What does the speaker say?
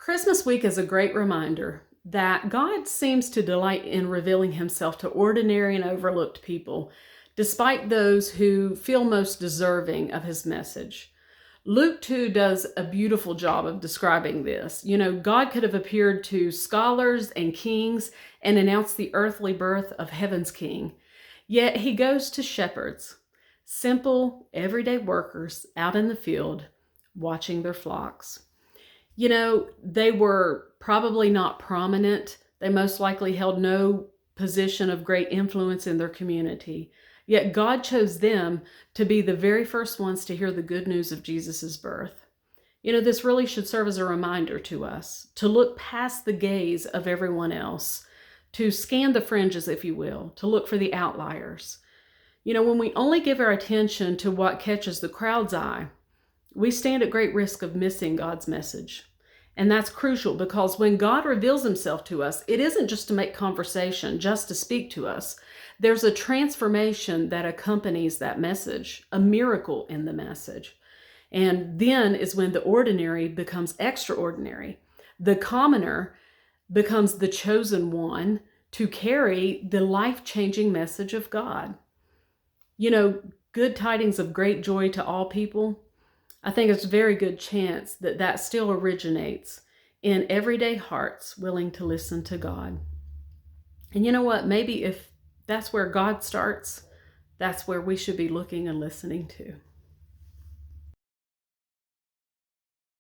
Christmas week is a great reminder that God seems to delight in revealing himself to ordinary and overlooked people, despite those who feel most deserving of his message. Luke 2 does a beautiful job of describing this. God could have appeared to scholars and kings and announced the earthly birth of heaven's king. Yet he goes to shepherds, simple, everyday workers out in the field, watching their flocks. They were probably not prominent. They most likely held no position of great influence in their community. Yet God chose them to be the very first ones to hear the good news of Jesus' birth. This really should serve as a reminder to us to look past the gaze of everyone else, to scan the fringes, if you will, to look for the outliers. When we only give our attention to what catches the crowd's eye, we stand at great risk of missing God's message. And that's crucial because when God reveals himself to us, it isn't just to make conversation, just to speak to us. There's a transformation that accompanies that message, a miracle in the message. And then is when the ordinary becomes extraordinary. The commoner becomes the chosen one to carry the life-changing message of God. Good tidings of great joy to all people. I think it's a very good chance that that still originates in everyday hearts willing to listen to God. And you know what? Maybe if that's where God starts, that's where we should be looking and listening to.